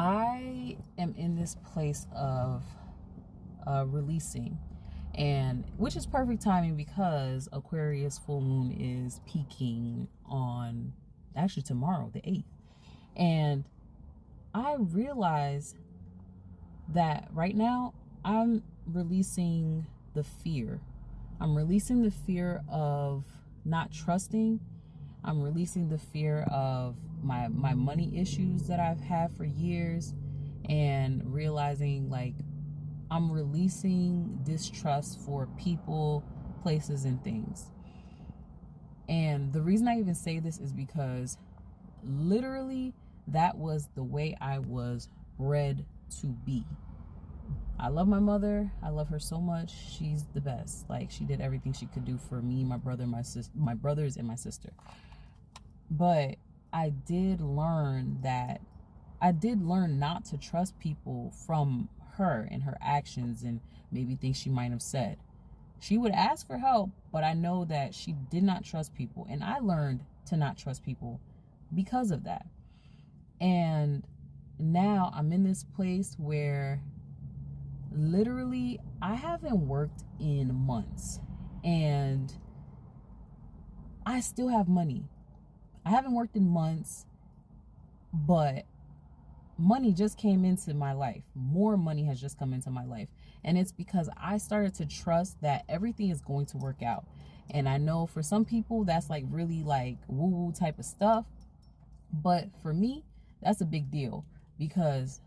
I am in this place of releasing, and which is perfect timing because Aquarius full moon is peaking on actually tomorrow, the 8th. And I realize that right now I'm releasing the fear. I'm releasing the fear of not trusting. I'm releasing the fear of my money issues that I've had for years, and realizing like I'm releasing distrust for people, places, and things. And the reason I even say this is because literally that was the way I was bred to be. I love my mother. I love her so much. She's the best. Like, she did everything she could do for me, my brother, my brothers, and my sister. But I did learn not to trust people from her and her actions and maybe things she might have said. She would ask for help, but I know that she did not trust people. And I learned to not trust people because of that. And now I'm in this place where literally I haven't worked in months and I still have money. I haven't worked in months, but money just came into my life. More money has just come into my life. And it's because I started to trust that everything is going to work out. And I know for some people that's like really like woo-woo type of stuff. But for me, that's a big deal because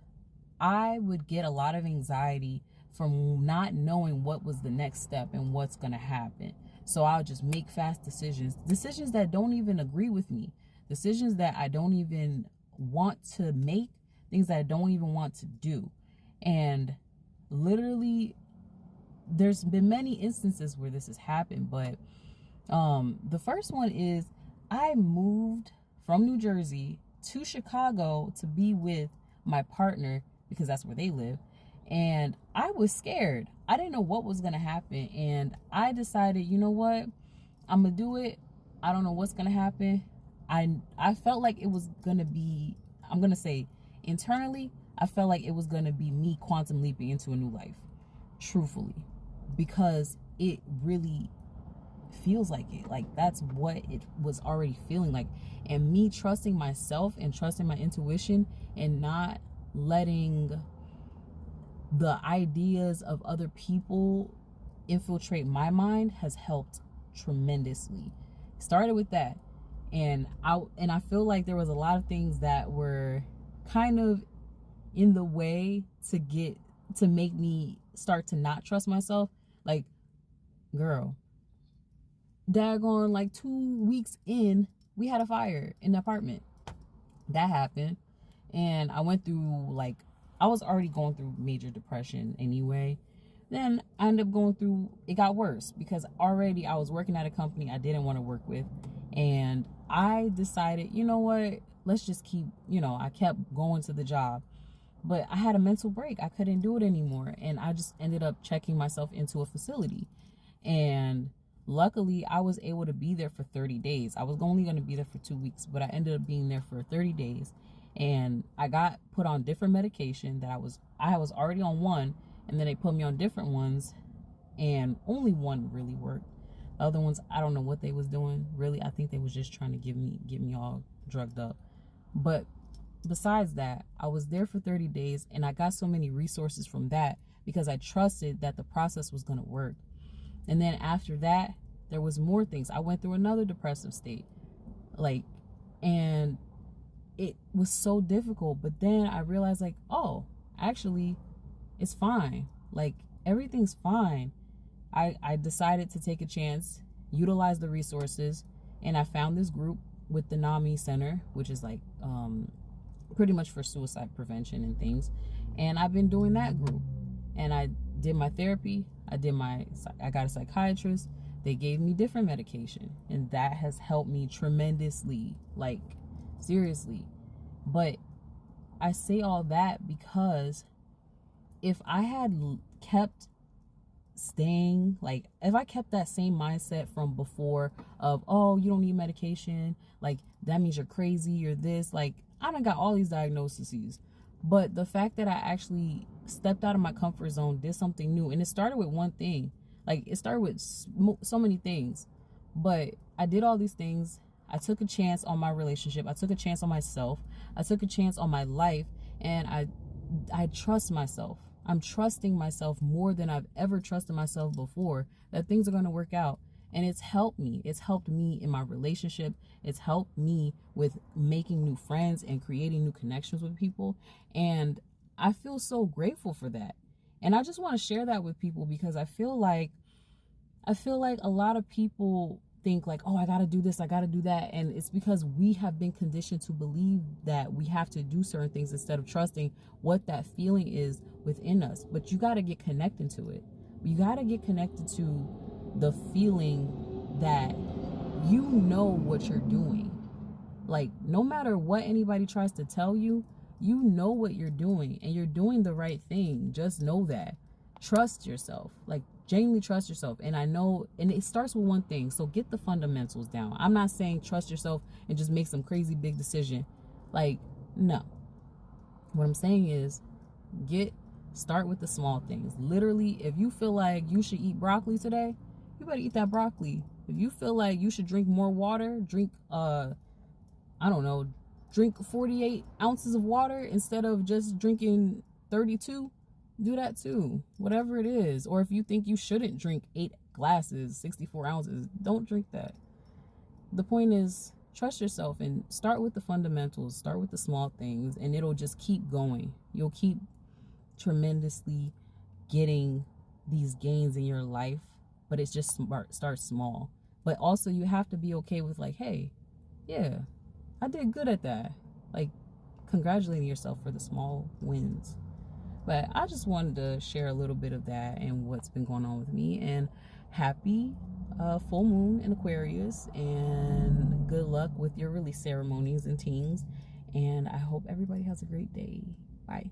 I would get a lot of anxiety from not knowing what was the next step and what's going to happen. So I'll just make fast decisions that don't even agree with me, decisions that I don't even want to make, things that I don't even want to do. And literally, there's been many instances where this has happened, but the first one is I moved from New Jersey to Chicago to be with my partner because that's where they live. And I was scared. I didn't know what was going to happen. And I decided, you know what? I'm going to do it. I don't know what's going to happen. I felt like it was going to be, I'm going to say internally, I felt like it was going to be me quantum leaping into a new life. Truthfully. Because it really feels like it. Like that's what it was already feeling like. And me trusting myself and trusting my intuition and not letting the ideas of other people infiltrate my mind has helped tremendously. Started with that. And I feel like there was a lot of things that were kind of in the way to make me start to not trust myself. Like, girl, daggone, like 2 weeks in, we had a fire in the apartment. That happened. And I went through, like, I was already going through major depression anyway. Then I ended up going through, it got worse because already I was working at a company I didn't want to work with. And I decided, you know what, let's just keep, I kept going to the job. But I had a mental break. I couldn't do it anymore. And I just ended up checking myself into a facility. And luckily, I was able to be there for 30 days. I was only going to be there for 2 weeks, but I ended up being there for 30 days. And I got put on different medication that I was already on one, and then they put me on different ones, and only one really worked. The other ones, I don't know what they was doing. Really, I think they was just trying to get me all drugged up. But besides that, I was there for 30 days, and I got so many resources from that because I trusted that the process was going to work. And then after that, there was more things. I went through another depressive state, and it was so difficult. But then I realized, like, oh, actually, it's fine. Like, everything's fine. I decided to take a chance, utilize the resources, and I found this group with the NAMI Center, which is like pretty much for suicide prevention and things. And I've been doing that group. And I did my therapy. I got a psychiatrist. They gave me different medication. And that has helped me tremendously. Like, seriously. But I say all that because if I had kept staying, like, if I kept that same mindset from before of, oh, you don't need medication, like, that means you're crazy, you're this, like, I done got all these diagnoses. But the fact that I actually stepped out of my comfort zone, did something new, and it started with one thing. Like, it started with so many things. But I did all these things. I took a chance on my relationship. I took a chance on myself. I took a chance on my life. And I trust myself. I'm trusting myself more than I've ever trusted myself before, that things are going to work out. And it's helped me. It's helped me in my relationship. It's helped me with making new friends and creating new connections with people. And I feel so grateful for that. And I just want to share that with people, because I feel like a lot of people think like, oh, I got to do this, I got to do that. And it's because we have been conditioned to believe that we have to do certain things instead of trusting what that feeling is within us. But you got to get connected to it. You got to get connected to the feeling that you know what you're doing. Like, no matter what anybody tries to tell you, you know what you're doing and you're doing the right thing. Just know that. Trust yourself. Like, genuinely trust yourself. And I know, and it starts with one thing. So get the fundamentals down. I'm not saying trust yourself and just make some crazy big decision. Like, no. What I'm saying is start with the small things. Literally, if you feel like you should eat broccoli today, you better eat that broccoli. If you feel like you should drink more water, drink 48 ounces of water instead of just drinking 32, do that too. Whatever it is. Or if you think you shouldn't drink 8 glasses, 64 ounces, don't drink that. The point is, trust yourself and start with the fundamentals. Start with the small things, and it'll just keep going. You'll keep tremendously getting these gains in your life, but it's just start small. But also, you have to be okay with like, hey, yeah, I did good at that. Like, congratulating yourself for the small wins. But I just wanted to share a little bit of that and what's been going on with me. And happy full moon in Aquarius, and good luck with your release ceremonies and things. And I hope everybody has a great day. Bye.